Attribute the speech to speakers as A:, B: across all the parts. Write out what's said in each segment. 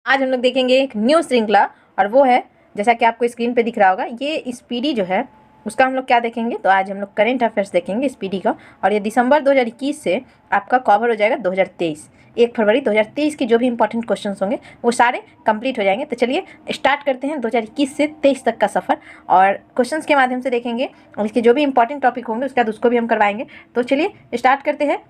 A: आज हम लोग देखेंगे एक न्यू श्रृंखला और वो है, जैसा कि आपको स्क्रीन पे दिख रहा होगा, ये स्पीडी जो है उसका हम लोग क्या देखेंगे। तो आज हम लोग करंट अफेयर्स देखेंगे स्पीडी का, और ये दिसंबर 2021 से आपका कवर हो जाएगा 2023। 1 फरवरी 2023 के जो भी इंपॉर्टेंट क्वेश्चंस होंगे वो सारे कंप्लीट हो जाएंगे। तो चलिए स्टार्ट करते हैं 2021 से 23 तक का सफ़र, और क्वेश्चंस के माध्यम से देखेंगे और इसके जो भी इंपॉर्टेंट टॉपिक होंगे उसके बाद उसको भी हम करवाएंगे। तो चलिए स्टार्ट करते हैं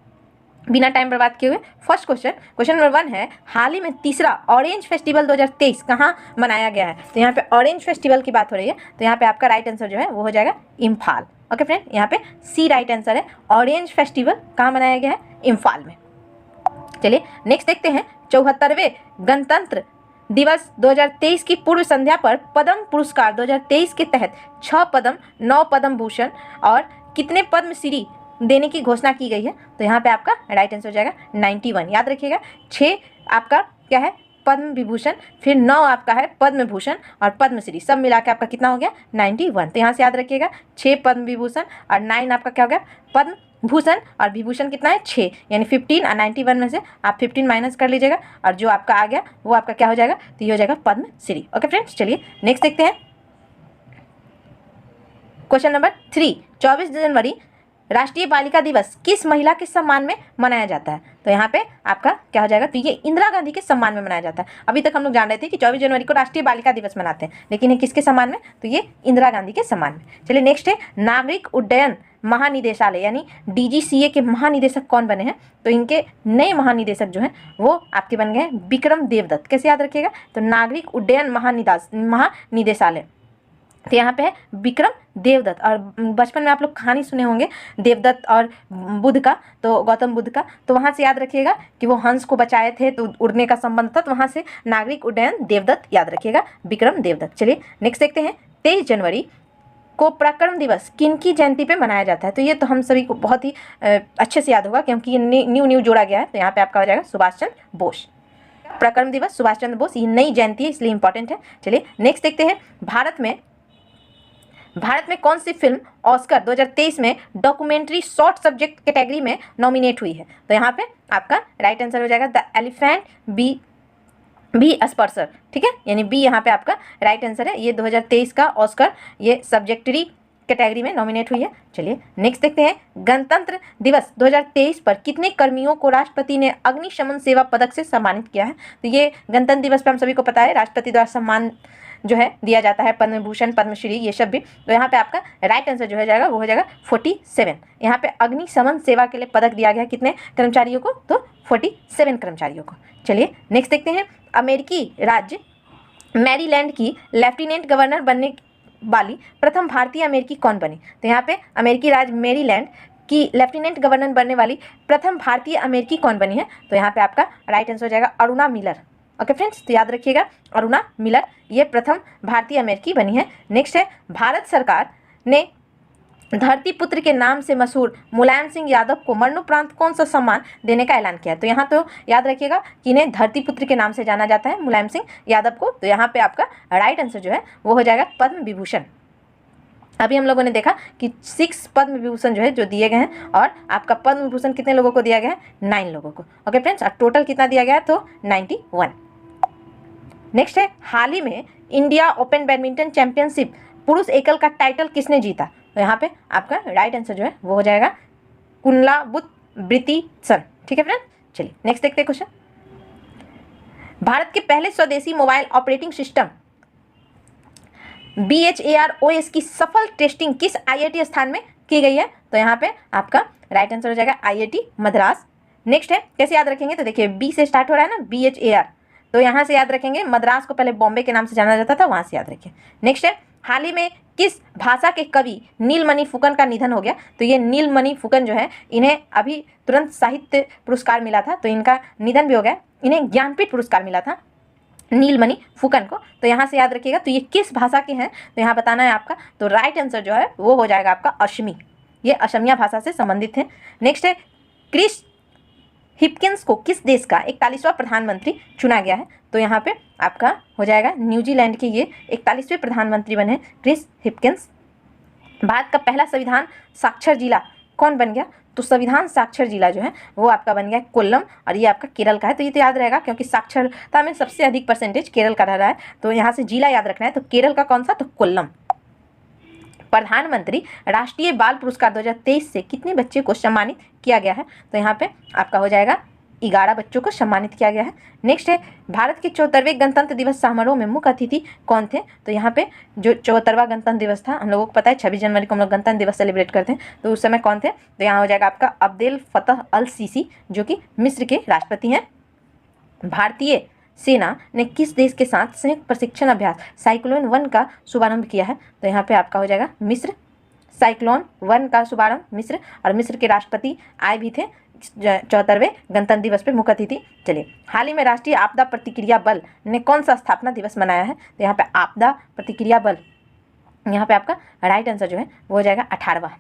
A: बिना टाइम बर्बाद किए हुए। फर्स्ट क्वेश्चन नंबर 1 है, हाल ही में तीसरा ऑरेंज फेस्टिवल 2023 कहाँ मनाया गया है। तो यहाँ पे ऑरेंज फेस्टिवल की बात हो रही है, तो यहाँ पे आपका राइट आंसर जो है वो हो जाएगा इम्फाल। ओके फ्रेंड, यहाँ पे सी राइट आंसर है। ऑरेंज फेस्टिवल कहाँ मनाया गया है? इम्फाल में। चलिए नेक्स्ट देखते हैं, 74वें गणतंत्र दिवस 2023 की पूर्व संध्या पर पद्म पुरस्कार 2023 के तहत 6 पद्म, 9 पद्म भूषण और कितने पद्मश्री देने की घोषणा की गई है। तो यहाँ पे आपका राइट आंसर हो जाएगा 91। याद रखिएगा, 6 आपका क्या है? पद्म विभूषण, फिर 9 आपका है पद्म भूषण और पद्मश्री, सब मिला के आपका कितना हो गया? 91। तो यहाँ से याद रखिएगा 6 पद्म विभूषण और 9 आपका क्या हो गया? पद्म भूषण, और विभूषण कितना है? 6, यानी 15, और 91 में से आप 15 माइनस कर लीजिएगा और जो आपका आ गया वो आपका क्या हो जाएगा? तो ये हो जाएगा पद्मश्री। ओके फ्रेंड्स, चलिए नेक्स्ट देखते हैं क्वेश्चन नंबर 3, 24 जनवरी राष्ट्रीय बालिका दिवस किस महिला के सम्मान में मनाया जाता है। तो यहाँ पे आपका क्या हो जाएगा? तो ये इंदिरा गांधी के सम्मान में मनाया जाता है। अभी तक हम लोग जान रहे थे कि 24 जनवरी को राष्ट्रीय बालिका दिवस मनाते हैं, लेकिन ये किसके सम्मान में? तो ये इंदिरा गांधी के सम्मान में। चलिए नेक्स्ट है, नागरिक उड्डयन महानिदेशालय यानी DGCA के महानिदेशक कौन बने हैं। तो इनके नए महानिदेशक जो हैं वो आपके बन गए हैं विक्रम देवदत्त। कैसे याद रखिएगा? तो नागरिक उड्डयन महानिदेशालय, तो यहाँ पे है विक्रम देवदत्त। और बचपन में आप लोग कहानी सुने होंगे देवदत्त और बुद्ध का, तो गौतम बुद्ध का, तो वहाँ से याद रखिएगा कि वो हंस को बचाए थे, तो उड़ने का संबंध था, तो वहाँ से नागरिक उड्डयन देवदत्त, याद रखिएगा विक्रम देवदत्त। चलिए नेक्स्ट देखते हैं, 23 जनवरी को पराक्रम दिवस किनकी जयंती पे मनाया जाता है। तो ये तो हम सभी को बहुत ही अच्छे से याद होगा क्योंकि ये न्यू जोड़ा गया है। तो यहाँ पे आपका हो जाएगा सुभाष चंद्र बोस। पराक्रम दिवस सुभाष चंद्र बोस, ये नई जयंती है इसलिए इंपॉर्टेंट है। चलिए नेक्स्ट देखते हैं, भारत में कौन सी फिल्म ऑस्कर 2023 में डॉक्यूमेंट्री शॉर्ट सब्जेक्ट कैटेगरी में नॉमिनेट हुई है। तो यहाँ पे आपका राइट आंसर हो जाएगा द एलिफेंट बी स्पर्शर। ठीक है, यानी बी यहाँ पे आपका राइट आंसर है। ये 2023 का ऑस्कर ये सब्जेक्टरी कैटेगरी में नॉमिनेट हुई है। चलिए नेक्स्ट देखते हैं, गणतंत्र दिवस 2023 पर कितने कर्मियों को राष्ट्रपति ने अग्निशमन सेवा पदक से सम्मानित किया है। तो ये गणतंत्र दिवस पर हम सभी को पता है राष्ट्रपति द्वारा सम्मान जो है दिया जाता है, पद्म भूषण, पद्मश्री, ये सब भी। तो यहाँ पे आपका राइट आंसर जो हो जाएगा वो हो जाएगा 47। यहाँ पे अग्निशमन सेवा के लिए पदक दिया गया कितने कर्मचारियों को? तो 47 कर्मचारियों को। चलिए नेक्स्ट देखते हैं, अमेरिकी राज्य मैरीलैंड की लेफ्टिनेंट गवर्नर बनने वाली प्रथम भारतीय अमेरिकी कौन बनी। तो यहाँ पे अमेरिकी राज्य मैरीलैंड की लेफ्टिनेंट गवर्नर बनने वाली प्रथम भारतीय अमेरिकी कौन बनी है। तो यहाँ पे आपका राइट आंसर हो जाएगा अरुणा मिलर। ओके फ्रेंड्स, तो याद रखिएगा अरुणा मिलर ये प्रथम भारतीय अमेरिकी बनी है। नेक्स्ट है, भारत सरकार ने धरती पुत्र के नाम से मशहूर मुलायम सिंह यादव को मरणोपरांत कौन सा सम्मान देने का ऐलान किया है। तो यहाँ तो याद रखिएगा कि इन्हें धरती पुत्र के नाम से जाना जाता है, मुलायम सिंह यादव को। तो यहाँ पे आपका राइट आंसर जो है वो हो जाएगा पद्म विभूषण। अभी हम लोगों ने देखा कि 6 पद्म विभूषण जो है जो दिए गए हैं, और आपका पद्म विभूषण कितने लोगों को दिया गया है? 9 लोगों को। ओके फ्रेंड्स, और टोटल कितना दिया गया है? तो 91। नेक्स्ट है, हाल ही में इंडिया ओपन बैडमिंटन चैंपियनशिप पुरुष एकल का टाइटल किसने जीता। तो यहाँ पे आपका राइट आंसर जो है वो हो जाएगा कुनलावुत-ब्रितिसन। ठीक है फ्रेंड, चलिए नेक्स्ट देखते हैं क्वेश्चन, भारत के पहले स्वदेशी मोबाइल ऑपरेटिंग सिस्टम BHAR-OS की सफल टेस्टिंग किस IIT स्थान में की गई है। तो यहाँ पे आपका राइट आंसर हो जाएगा IIT मद्रास। नेक्स्ट है, कैसे याद रखेंगे? तो देखिए बी से स्टार्ट हो रहा है ना, BHAR, तो यहाँ से याद रखेंगे मद्रास को पहले बॉम्बे के नाम से जाना जाता था, वहाँ से याद रखिए। नेक्स्ट है, हाल ही में किस भाषा के कवि नीलमणि फुकन का निधन हो गया। तो ये नीलमणि फुकन जो है इन्हें अभी तुरंत साहित्य पुरस्कार मिला था, तो इनका निधन भी हो गया। इन्हें ज्ञानपीठ पुरस्कार मिला था नीलमणि फुकन को। तो यहाँ से याद रखिएगा, तो ये किस भाषा के हैं तो यहाँ बताना है आपका। तो राइट आंसर जो है वो हो जाएगा आपका असमी, ये असमिया भाषा से संबंधित है। नेक्स्ट है, क्रिस हिपकिंस को किस देश का 41वां प्रधानमंत्री चुना गया है। तो यहाँ पे आपका हो जाएगा न्यूजीलैंड के ये 41वें प्रधानमंत्री बने हैं क्रिस हिपकिंस। भारत का पहला संविधान साक्षर जिला कौन बन गया, तो संविधान साक्षर जिला जो है वो आपका बन गया कोल्लम, और ये आपका केरल का है। तो ये तो याद रहेगा क्योंकि साक्षरता में सबसे अधिक परसेंटेज केरल का रह रहा है, तो यहाँ से जिला याद रखना है। तो केरल का कौन सा, तो कोल्लम। प्रधानमंत्री राष्ट्रीय बाल पुरस्कार 2023 से कितने बच्चे को सम्मानित किया गया है, तो यहाँ पे आपका हो जाएगा 11 बच्चों को सम्मानित किया गया है। नेक्स्ट है भारत के 74वें गणतंत्र दिवस समारोह में मुख्य अतिथि कौन थे, तो यहाँ पे जो 74वां गणतंत्र दिवस था, हम लोगों को पता है 26 जनवरी को हम लोग गणतंत्र दिवस सेलिब्रेट करते हैं, तो उस समय कौन थे, तो यहाँ हो जाएगा आपका अब्देल फतह अल सीसी, जो कि मिस्र के राष्ट्रपति हैं। भारतीय सेना ने किस देश के साथ संयुक्त प्रशिक्षण अभ्यास साइक्लोन 1 का शुभारंभ किया है, तो यहाँ पे आपका हो जाएगा मिस्र। साइक्लोन 1 का शुभारंभ मिस्र, और मिस्र के राष्ट्रपति आए भी थे 74वें गणतंत्र दिवस पे मुख्य अतिथि। चलिए, हाल ही में राष्ट्रीय आपदा प्रतिक्रिया बल ने कौन सा स्थापना दिवस मनाया है, तो यहाँ पे आपदा प्रतिक्रिया बल, यहाँ पे आपका राइट आंसर जो है वो हो जाएगा 18वां।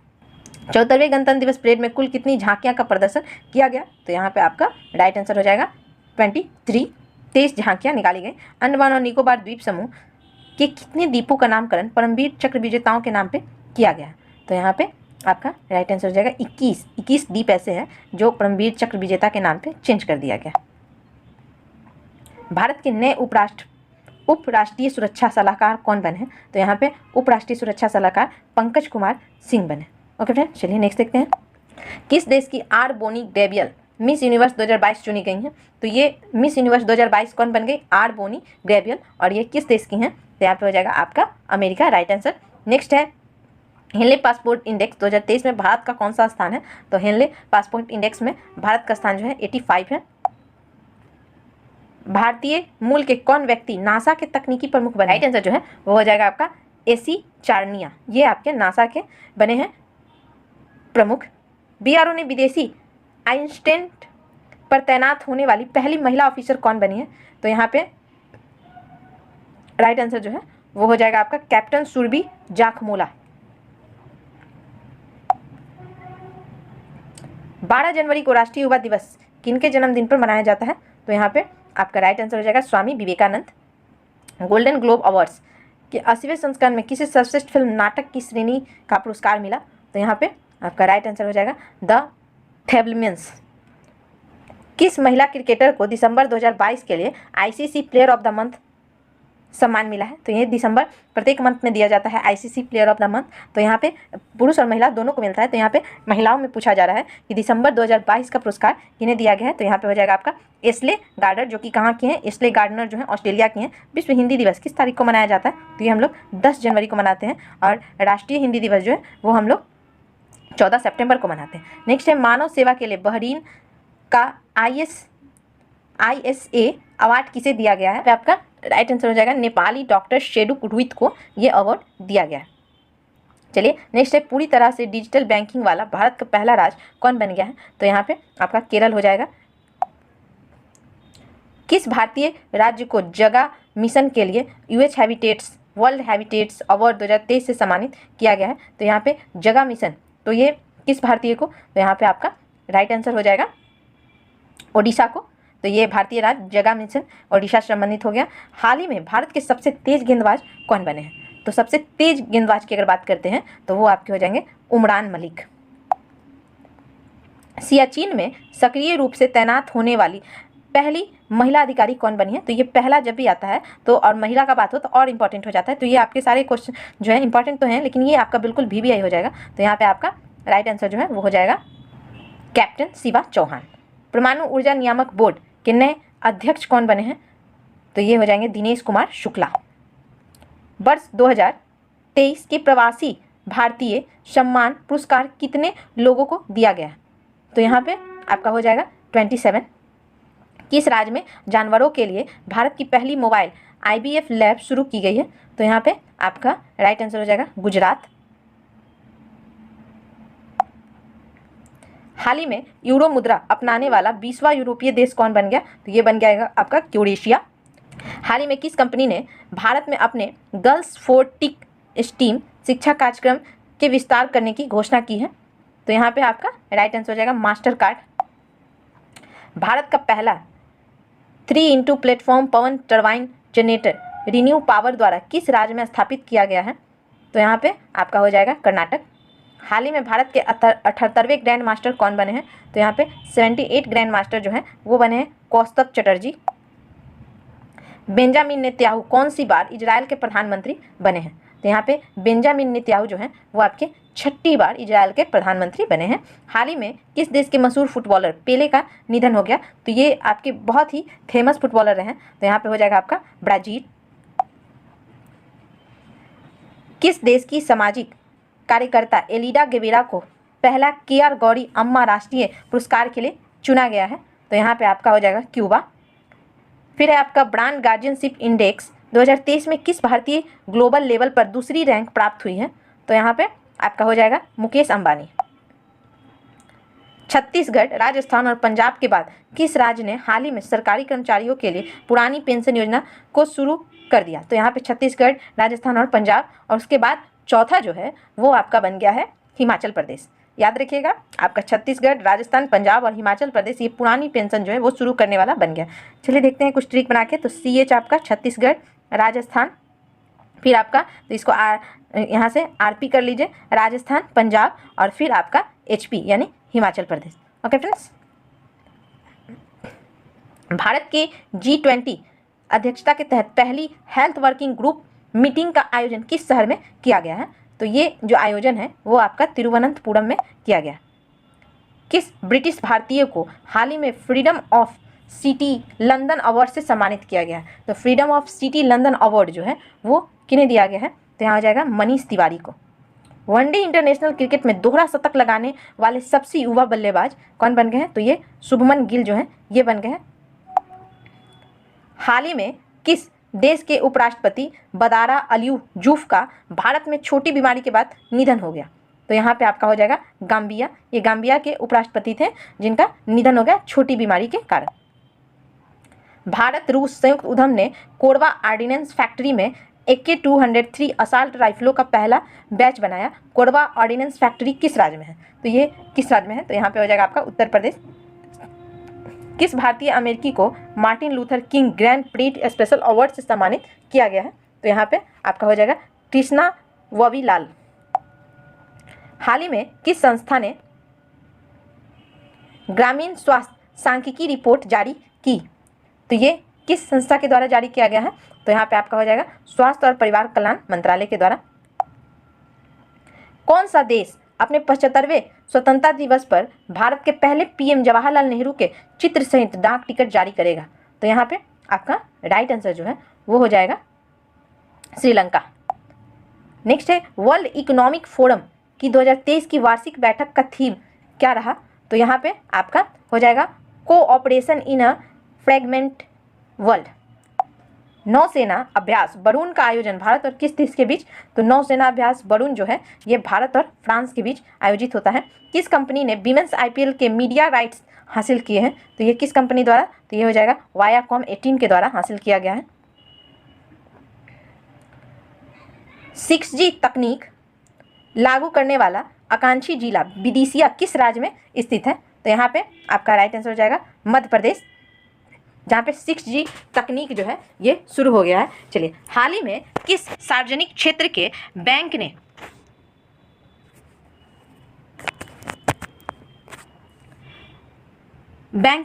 A: 74वें गणतंत्र दिवस परेड में कुल कितनी झांकियां का प्रदर्शन किया गया, तो यहाँ पे आपका राइट आंसर हो जाएगा 23 झांकियां निकाली गई। अंडमान और निकोबार द्वीप समूह के कितने द्वीपों का नामकरण परमवीर चक्र विजेताओं के नाम पे किया गया, तो यहाँ पे आपका राइट आंसर हो जाएगा 21 द्वीप ऐसे हैं जो परमवीर चक्र विजेता के नाम पे चेंज कर दिया गया। भारत के नए उपराष्ट्रीय सुरक्षा सलाहकार कौन बने हैं, तो यहाँ पे उपराष्ट्रीय सुरक्षा सलाहकार पंकज कुमार सिंह बने। ओके फ्रेंड, चलिए नेक्स्ट देखते हैं। किस देश की R Bonney Gabriel Miss Universe 2022 चुनी गई हैं, तो ये मिस यूनिवर्स 2022 कौन बन गई, आर बोनी ग्रेबियल, और ये किस देश की हैं, तो यहाँ पे हो जाएगा आपका अमेरिका, राइट आंसर। नेक्स्ट है हेनले पासपोर्ट इंडेक्स 2023 में भारत का कौन सा स्थान है, तो हेनले पासपोर्ट इंडेक्स में भारत का स्थान जो है 85 है। भारतीय मूल के कौन व्यक्ति नासा के तकनीकी प्रमुख बने, राइट आंसर जो है वो हो जाएगा आपका एसी चारनिया, ये आपके नासा के बने हैं प्रमुख। बीआरओ ने विदेशी आइंस्टेंट पर तैनात होने वाली पहली महिला ऑफिसर कौन बनी है, तो यहाँ पे राइट आंसर जो है वो हो जाएगा आपका कैप्टन सुरभि जाखमोला। 12 जनवरी को राष्ट्रीय युवा दिवस किनके जन्मदिन पर मनाया जाता है, तो यहाँ पे आपका राइट आंसर हो जाएगा Swami Vivekananda. Golden globe awards के 80वें संस्करण में किसे सर्वश्रेष्ठ फिल्म नाटक की श्रेणी का पुरस्कार मिला, तो यहाँ पे आपका राइट आंसर हो जाएगा द फैबलमैन्स। किस महिला क्रिकेटर को दिसंबर 2022 के लिए ICC player of the month सम्मान मिला है, तो ये दिसंबर प्रत्येक मंथ में दिया जाता है ICC player of the month, तो यहाँ पे पुरुष और महिला दोनों को मिलता है। तो यहाँ पे महिलाओं में पूछा जा रहा है कि दिसंबर 2022 का पुरस्कार किन्हें दिया गया है, तो यहाँ पे हो जाएगा आपका एस्ले गार्डनर, जो कि कहाँ के हैं, एस्ले गार्डनर जो है ऑस्ट्रेलिया के हैं। विश्व हिंदी दिवस किस तारीख को मनाया जाता है, तो ये हम लोग 10 जनवरी को मनाते हैं, और राष्ट्रीय हिंदी दिवस जो है वो हम लोग 14 सितंबर को मनाते हैं। नेक्स्ट है मानव सेवा के लिए बहरीन का ISA अवार्ड किसे दिया गया है, तो आपका राइट आंसर हो जाएगा नेपाली डॉक्टर शेडू कुडवित को ये अवार्ड दिया गया है। चलिए नेक्स्ट है पूरी तरह से डिजिटल बैंकिंग वाला भारत का पहला राज्य कौन बन गया है, तो यहाँ पे आपका केरल हो जाएगा। किस भारतीय राज्य को जगह मिशन के लिए UH habitats world habitats award 2023 से सम्मानित किया गया है, तो यहाँ पे जगह मिशन, तो ये किस भारतीय को, तो यहाँ पे आपका राइट आंसर हो जाएगा ओडिशा को, तो ये भारतीय राज्य जगह मिशन ओडिशा से संबंधित हो गया। हाल ही में भारत के सबसे तेज गेंदबाज कौन बने हैं, तो सबसे तेज गेंदबाज की अगर बात करते हैं तो वो आपके हो जाएंगे उमरान मलिक। सियाचिन में सक्रिय रूप से तैनात होने वाली पहली महिला अधिकारी कौन बनी है, तो ये पहला जब भी आता है तो और महिला का बात हो तो और इम्पोर्टेंट हो जाता है। तो ये आपके सारे क्वेश्चन जो है इंपॉर्टेंट तो हैं, लेकिन ये आपका बिल्कुल VBI हो जाएगा। तो यहाँ पे आपका राइट आंसर जो है वो हो जाएगा कैप्टन शिवा चौहान। परमाणु ऊर्जा नियामक बोर्ड के नए अध्यक्ष कौन बने हैं, तो ये हो जाएंगे दिनेश कुमार शुक्ला। वर्ष 2023 के प्रवासी भारतीय सम्मान पुरस्कार कितने लोगों को दिया गया है, तो यहाँ पे आपका हो जाएगा 27। किस राज्य में जानवरों के लिए भारत की पहली मोबाइल IVF लैब शुरू की गई है, तो यहाँ पे आपका राइट आंसर हो जाएगा गुजरात। हाल ही में यूरो मुद्रा अपनाने वाला 20वां यूरोपीय देश कौन बन गया, तो ये बन गया आपका क्रोएशिया। हाल ही में किस कंपनी ने भारत में अपने गर्ल्स फॉर टिक स्टीम शिक्षा कार्यक्रम के विस्तार करने की घोषणा की है, तो यहाँ पे आपका राइट आंसर हो जाएगा मास्टर कार्ड। भारत का पहला 3x प्लेटफॉर्म पवन टरबाइन जनरेटर रिन्यू पावर द्वारा किस राज्य में स्थापित किया गया है, तो यहाँ पे आपका हो जाएगा कर्नाटक। हाल ही में भारत के 78वें ग्रैंड मास्टर कौन बने हैं? तो यहाँ पे 78 ग्रैंड मास्टर जो हैं वो बने हैं कौस्तभ चटर्जी। बेंजामिन नेतन्याहू कौन सी बार इजराइल के प्रधानमंत्री बने हैं? तो यहाँ पे बेंजामिन नेतन्याहू जो हैं वो आपके 6ठी बार इजराइल के प्रधानमंत्री बने हैं। हाल ही में किस देश के मशहूर फुटबॉलर पेले का निधन हो गया? तो ये आपके बहुत ही फेमस फुटबॉलर रहे हैं, तो यहाँ पे हो जाएगा आपका ब्राजील। किस देश की सामाजिक कार्यकर्ता एलिडा गेवेरा को पहला केआर गौरी अम्मा राष्ट्रीय पुरस्कार के लिए चुना गया है? तो यहाँ पे आपका हो जाएगा क्यूबा। फिर है आपका ब्रांड गार्जियनशिप इंडेक्स 2023 में किस भारतीय ग्लोबल लेवल पर दूसरी रैंक प्राप्त हुई है? तो यहाँ पे आपका हो जाएगा मुकेश अंबानी। छत्तीसगढ़, राजस्थान और पंजाब के बाद किस राज्य ने हाल ही में सरकारी कर्मचारियों के लिए पुरानी पेंशन योजना को शुरू कर दिया? तो यहाँ पे छत्तीसगढ़, राजस्थान और पंजाब, और उसके बाद चौथा जो है वो आपका बन गया है हिमाचल प्रदेश। याद रखिएगा, आपका छत्तीसगढ़, राजस्थान, पंजाब और हिमाचल प्रदेश ये पुरानी पेंशन जो है वो शुरू करने वाला बन गया। चलिए देखते हैं कुछ ट्रिक बना के। तो CH आपका छत्तीसगढ़, राजस्थान, फिर आपका तो इसको यहाँ से RP कर लीजिए, राजस्थान, पंजाब, और फिर आपका HP यानी हिमाचल प्रदेश। ओके फ्रेंड्स, भारत के G20 अध्यक्षता के तहत पहली हेल्थ वर्किंग ग्रुप मीटिंग का आयोजन किस शहर में किया गया है? तो ये जो आयोजन है वो आपका तिरुवनंतपुरम में किया गया। किस ब्रिटिश भारतीय को हाल ही में freedom of city London award से सम्मानित किया गया है? तो freedom of city London award जो है वो किन्हें दिया गया है? तो यहाँ हो जाएगा मनीष तिवारी को। वनडे इंटरनेशनल क्रिकेट में दोहरा शतक लगाने वाले सबसे युवा बल्लेबाज कौन बन गए हैं? तो ये शुभमन गिल जो है ये बन गए हैं। हाल ही में किस देश के उपराष्ट्रपति बदारा अलियूजूफ का भारत में छोटी बीमारी के बाद निधन हो गया? तो यहाँ पे आपका हो जाएगा गाम्बिया। ये गाम्बिया के उपराष्ट्रपति थे जिनका निधन हो गया छोटी बीमारी के कारण। भारत रूस संयुक्त उद्यम ने कोरबा ऑर्डिनेंस फैक्ट्री में AK-203 असॉल्ट राइफलों का पहला बैच बनाया। कोरबा ऑर्डिनेंस फैक्ट्री किस राज्य में है? तो ये किस राज्य में है? तो यहाँ पे हो जाएगा आपका उत्तर प्रदेश। किस भारतीय अमेरिकी को Martin Luther King grand prix special award से सम्मानित किया गया है? तो यहाँ पे आपका हो जाएगा कृष्णा ववीलाल। हाल ही में किस संस्था ने ग्रामीण स्वास्थ्य सांख्यिकी रिपोर्ट जारी की? तो ये किस संस्था के द्वारा जारी किया गया है? तो यहाँ पे आपका हो जाएगा स्वास्थ्य और परिवार कल्याण मंत्रालय के द्वारा। कौन सा देश अपने 75वें स्वतंत्रता दिवस पर भारत के पहले PM जवाहरलाल नेहरू के चित्र सहित डाक टिकट जारी करेगा? तो यहाँ पे आपका राइट आंसर जो है वो हो जाएगा श्रीलंका। नेक्स्ट है वर्ल्ड इकोनॉमिक फोरम की 2023 की वार्षिक बैठक का थीम क्या रहा? तो यहाँ पे आपका हो जाएगा कोऑपरेशन इन अ फ्रेगमेंट वर्ल्ड। नौसेना अभ्यास बरून का आयोजन भारत और किस देश के बीच? तो नौसेना अभ्यास बरून जो है ये भारत और फ्रांस के बीच आयोजित होता है। किस कंपनी ने विमेंस IPL के मीडिया राइट्स हासिल किए हैं? तो ये किस कंपनी द्वारा? तो ये हो जाएगा वायाकॉम 18 के द्वारा हासिल किया गया है। 6G तकनीक लागू करने वाला आकांक्षी जिला विदिशा किस राज्य में स्थित है? तो यहाँ पे आपका राइट आंसर हो जाएगा मध्य प्रदेश, जहाँ पे 6G तकनीक जो है ये शुरू हो गया है। चलिए, हाल ही में किस सार्वजनिक क्षेत्र के बैंक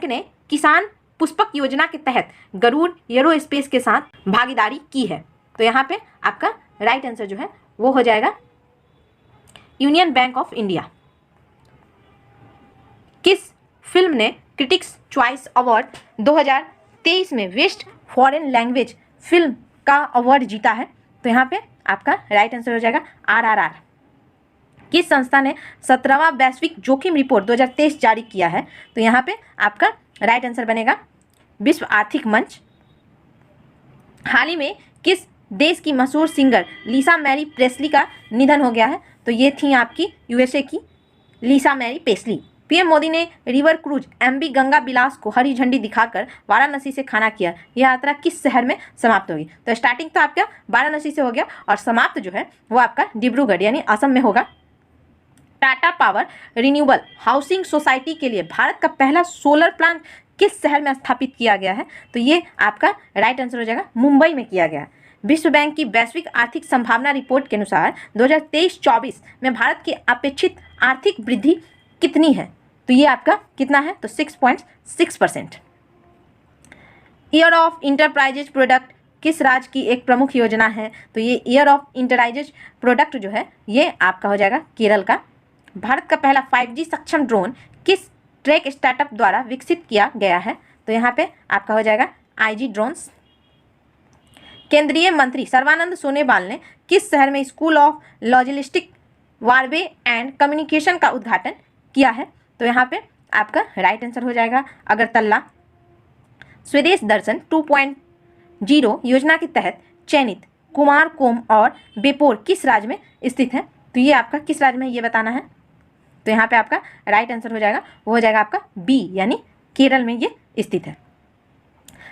A: ने किसान पुष्पक योजना के तहत गरुड़ एरोस्पेस के साथ भागीदारी की है? तो यहाँ पे आपका राइट आंसर जो है वो हो जाएगा यूनियन बैंक ऑफ इंडिया। किस फिल्म ने क्रिटिक्स चॉइस अवार्ड 2023 में बेस्ट फॉरेन लैंग्वेज फिल्म का अवार्ड जीता है? तो यहाँ पे आपका राइट आंसर हो जाएगा RRR। किस संस्था ने 17वां वैश्विक जोखिम रिपोर्ट 2023 जारी किया है? तो यहाँ पे आपका राइट आंसर बनेगा विश्व आर्थिक मंच। हाल ही में किस देश की मशहूर सिंगर लिसा मैरी प्रेस्ली का निधन हो गया है? तो ये थी आपकी USA की Lisa Marie Presley. PM Modi ने river cruise MV Ganga Vilas को हरी झंडी दिखाकर वाराणसी से खाना किया। यह यात्रा किस शहर में समाप्त होगी? तो स्टार्टिंग तो आपका वाराणसी से हो गया और समाप्त जो है वो आपका डिब्रूगढ़ यानी असम में होगा। Tata power renewable housing society के लिए भारत का पहला सोलर प्लांट किस शहर में स्थापित किया गया है? तो ये आपका राइट आंसर हो जाएगा मुंबई में किया गया है। विश्व बैंक की वैश्विक आर्थिक संभावना रिपोर्ट के अनुसार 2023-24 में भारत की अपेक्षित आर्थिक वृद्धि कितनी है? तो ये आपका कितना है? तो 6.6%। ईयर ऑफ इंटरप्राइजेज प्रोडक्ट किस राज्य की एक प्रमुख योजना है? तो ये ईयर ऑफ इंटरप्राइजेज प्रोडक्ट जो है ये आपका हो जाएगा केरल का। भारत का पहला 5G सक्षम ड्रोन किस ट्रैक स्टार्टअप द्वारा विकसित किया गया है? तो यहाँ पे आपका हो जाएगा IG ड्रोन्स। केंद्रीय मंत्री सर्बानंद सोनोवाल ने किस शहर में school of logistic waterway and communication का उद्घाटन किया है? तो यहाँ पे आपका राइट आंसर हो जाएगा अगरतला। स्वदेश दर्शन 2.0 योजना के तहत चयनित कुमारकोम और बेपोर किस राज्य में स्थित है? तो ये आपका किस राज्य में ये बताना है। तो यहाँ पे आपका राइट आंसर हो जाएगा, वो हो जाएगा आपका बी, यानी केरल में ये स्थित है।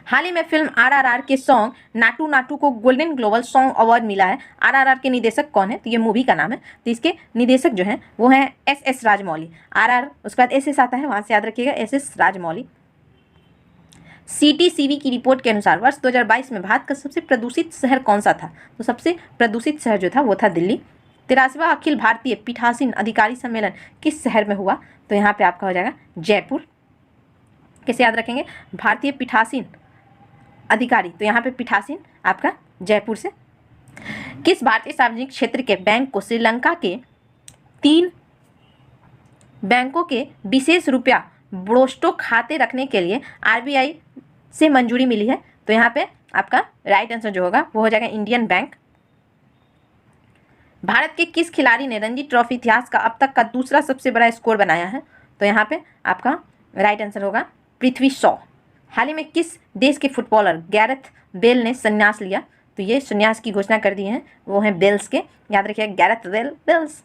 A: हाल ही में फिल्म RRR के सॉन्ग नाटू नाटू को गोल्डन ग्लोबल सॉन्ग अवार्ड मिला है। RRR के निदेशक कौन है? तो ये मूवी का नाम है। तो इसके निदेशक जो हैं वो हैं SS राजमौली। RR उसके बाद SS आता है, वहाँ से याद रखिएगा SS राजमौली। CTCB की रिपोर्ट के अनुसार वर्ष 2022 में भारत का सबसे प्रदूषित शहर कौन सा था? तो सबसे प्रदूषित शहर जो था वो था दिल्ली। 83वां अखिल भारतीय पीठासीन अधिकारी सम्मेलन किस शहर में हुआ? तो यहाँ पे आपका हो जाएगा जयपुर। कैसे याद रखेंगे? भारतीय पीठासीन अधिकारी, तो यहाँ पे पीठासीन आपका जयपुर से। किस भारतीय सार्वजनिक क्षेत्र के बैंक को श्रीलंका के 3 बैंकों के विशेष रुपया ब्रोस्टो खाते रखने के लिए RBI से मंजूरी मिली है? तो यहाँ पे आपका राइट आंसर जो होगा वो हो जाएगा इंडियन बैंक। भारत के किस खिलाड़ी ने रणजी ट्रॉफी इतिहास का अब तक का दूसरा सबसे बड़ा स्कोर बनाया है? तो यहाँ पे आपका राइट आंसर होगा पृथ्वी शॉ। हाल ही में किस देश के फुटबॉलर गैरेथ बेल ने संन्यास लिया? तो ये संन्यास की घोषणा कर दी है, वो हैं बेल्स के, याद रखिएगा गैरेथ बेल्स।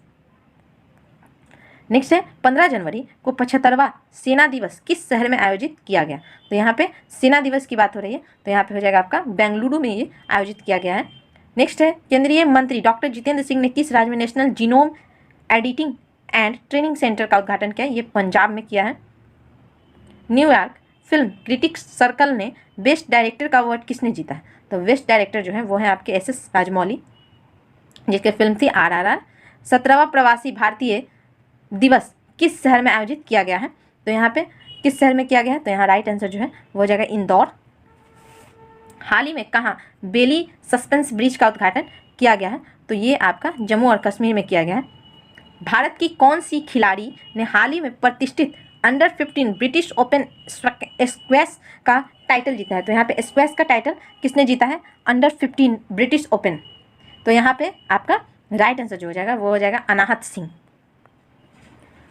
A: नेक्स्ट है 15 जनवरी को 75वां सेना दिवस किस शहर में आयोजित किया गया? तो यहाँ पे सेना दिवस की बात हो रही है, तो यहाँ पे हो जाएगा आपका बेंगलुरु में ये आयोजित किया गया है। नेक्स्ट है केंद्रीय मंत्री डॉक्टर जितेंद्र सिंह ने किस राज्य में national genome editing and training centre का उद्घाटन किया? ये पंजाब में किया है। न्यूयॉर्क फिल्म क्रिटिक्स सर्कल ने बेस्ट डायरेक्टर का अवार्ड किसने जीता है? तो बेस्ट डायरेक्टर जो है वो है आपके SS राजमौली, जिसकी फिल्म थी RRR। 17वां प्रवासी भारतीय दिवस किस शहर में आयोजित किया गया है? तो यहाँ पे किस शहर में किया गया है? तो यहाँ राइट आंसर जो है वो हो जाएगा इंदौर। हाल ही में कहाँ बेली सस्पेंस ब्रिज का उद्घाटन किया गया है? तो ये आपका जम्मू और कश्मीर में किया गया है। भारत की कौन सी खिलाड़ी ने हाल ही में प्रतिष्ठित अंडर 15 ब्रिटिश ओपन स्क्वैश का टाइटल जीता है? तो यहाँ पे स्क्वैश का टाइटल किसने जीता है? Under 15 British open. तो यहाँ पे आपका राइट आंसर जो हो जाएगा वो हो जाएगा अनाहत सिंह।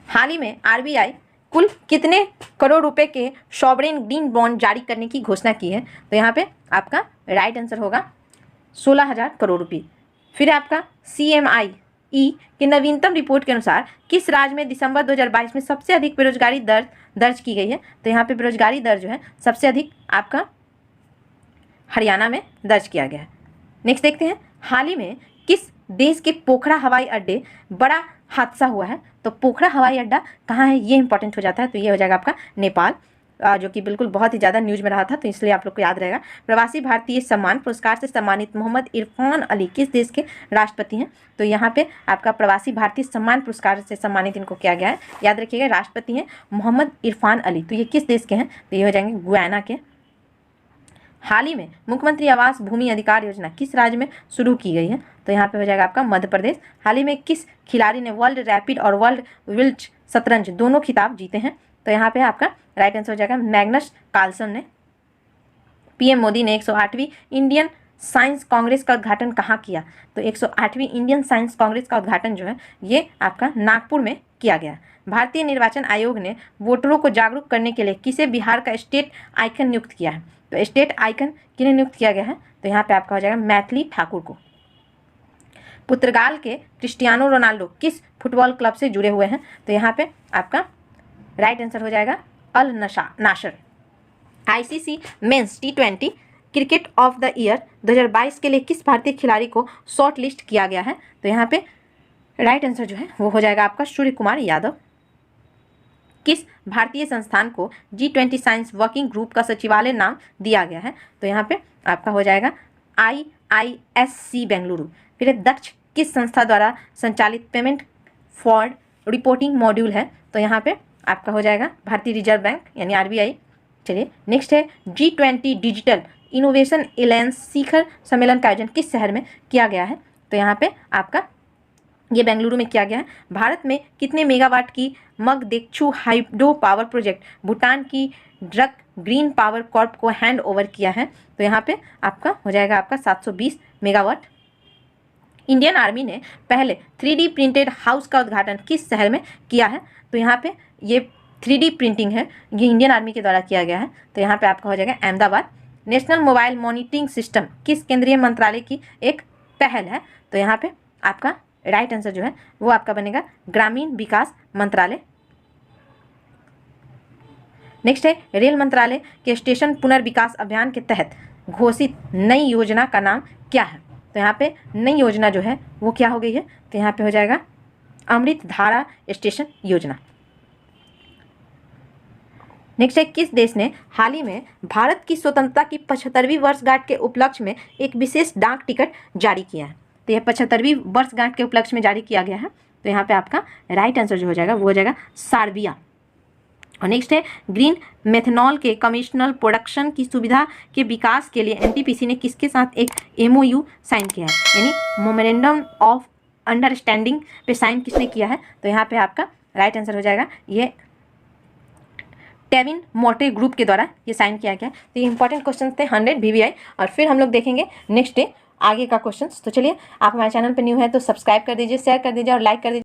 A: हाल ही में RBI कुल कितने करोड़ रुपए के सॉवरेन ग्रीन बॉन्ड जारी करने की घोषणा की है? तो यहाँ पे आपका राइट आंसर होगा 16,000 करोड़ रुपये। फिर आपका CMI की नवीनतम रिपोर्ट के अनुसार किस राज्य में दिसंबर 2022 में सबसे अधिक बेरोजगारी दर दर्ज की गई है? तो यहाँ पे बेरोजगारी दर जो है सबसे अधिक आपका हरियाणा में दर्ज किया गया है। नेक्स्ट देखते हैं, हाल ही में किस देश के पोखरा हवाई अड्डे बड़ा हादसा हुआ है? तो पोखरा हवाई अड्डा कहाँ है ये इंपॉर्टेंट हो जाता है, तो ये हो जाएगा आपका नेपाल, जो कि बिल्कुल बहुत ही ज़्यादा न्यूज़ में रहा था, तो इसलिए आप लोग को याद रहेगा। प्रवासी भारतीय सम्मान पुरस्कार से सम्मानित मोहम्मद इरफान अली किस देश के राष्ट्रपति हैं? तो यहाँ पे आपका प्रवासी भारतीय सम्मान पुरस्कार से सम्मानित इनको किया गया है, याद रखिएगा राष्ट्रपति हैं मोहम्मद इरफान अली। तो ये किस देश के हैं? तो ये हो जाएंगे गुयाना के। हाल ही में मुख्यमंत्री आवास भूमि अधिकार योजना किस राज्य में शुरू की गई है? तो यहाँ पे हो जाएगा आपका मध्य प्रदेश। हाल ही में किस खिलाड़ी ने वर्ल्ड रैपिड और वर्ल्ड विल्ट शतरंज दोनों खिताब जीते हैं? तो यहाँ पे आपका राइट आंसर हो जाएगा मैग्नस कार्लसन ने। PM मोदी ने 108वीं इंडियन साइंस कांग्रेस का उद्घाटन कहाँ किया? तो 108वीं इंडियन साइंस कांग्रेस का उद्घाटन जो है ये आपका नागपुर में किया गया। भारतीय निर्वाचन आयोग ने वोटरों को जागरूक करने के लिए किसे बिहार का स्टेट आइकन नियुक्त किया है? तो स्टेट आइकन किन्हें नियुक्त किया गया है? तो यहाँ पे आपका हो जाएगा मैथिली ठाकुर को। पुर्तगाल के क्रिस्टियानो रोनाल्डो किस फुटबॉल क्लब से जुड़े हुए हैं? तो यहाँ पे आपका राइट आंसर हो जाएगा Al Nassr. ICC men's T20 cricket of the year 2022 के लिए किस भारतीय खिलाड़ी को शॉर्ट लिस्ट किया गया है? तो यहाँ पे राइट आंसर जो है वो हो जाएगा आपका सूर्य कुमार यादव। किस भारतीय संस्थान को G20 साइंस वर्किंग ग्रुप का सचिवालय नाम दिया गया है? तो यहाँ पे आपका हो जाएगा IISC बेंगलुरु। फिर है दक्ष किस संस्था द्वारा संचालित पेमेंट फॉर रिपोर्टिंग मॉड्यूल है? तो यहाँ पे आपका हो जाएगा भारतीय रिजर्व बैंक यानी RBI। चलिए नेक्स्ट है G20 डिजिटल इनोवेशन एलायंस शिखर सम्मेलन का आयोजन किस शहर में किया गया है? तो यहाँ पे आपका ये बेंगलुरु में किया गया है। भारत में कितने मेगावाट की मगदेक्षु हाइड्रो पावर प्रोजेक्ट भूटान की ड्रक ग्रीन पावर कॉर्प को हैंड ओवर किया है? तो यहाँ पे आपका हो जाएगा आपका 720 मेगावाट। इंडियन आर्मी ने पहले 3D प्रिंटेड हाउस का उद्घाटन किस शहर में किया है? तो यहाँ पे ये 3D प्रिंटिंग है, ये इंडियन आर्मी के द्वारा किया गया है। तो यहाँ पे आपका हो जाएगा Ahmedabad. National mobile monitoring system किस केंद्रीय मंत्रालय की एक पहल है? तो यहाँ पे आपका राइट आंसर जो है वो आपका बनेगा ग्रामीण विकास मंत्रालय। नेक्स्ट है रेल मंत्रालय के स्टेशन पुनर्विकास अभियान के तहत घोषित नई योजना का नाम क्या है? तो यहाँ पे नई योजना जो है वो क्या हो गई है? तो यहाँ पे हो जाएगा अमृत धारा स्टेशन योजना। नेक्स्ट है किस देश ने हाल ही में भारत की स्वतंत्रता की 75वीं वर्षगांठ के उपलक्ष्य में एक विशेष डाक टिकट जारी किया है? तो यह 75वीं वर्षगांठ के उपलक्ष्य में जारी किया गया है। तो यहाँ पे आपका राइट आंसर जो हो जाएगा वो हो जाएगा सर्बिया। और नेक्स्ट है ग्रीन मेथनॉल के कमर्शियल प्रोडक्शन की सुविधा के विकास के लिए NTPC ने किसके साथ एक MOU साइन किया है, यानी मेमोरेंडम ऑफ अंडरस्टैंडिंग पे साइन किसने किया है? तो यहाँ पे आपका राइट आंसर हो जाएगा ये टेविन मोटे ग्रुप के द्वारा ये साइन किया गया। तो ये इंपॉर्टेंट क्वेश्चन थे 100 VVI। और फिर हम लोग देखेंगे नेक्स्ट डे आगे का क्वेश्चन। तो चलिए आप हमारे चैनल पर न्यू है तो सब्सक्राइब कर दीजिए, शेयर कर दीजिए और लाइक कर दीजिए।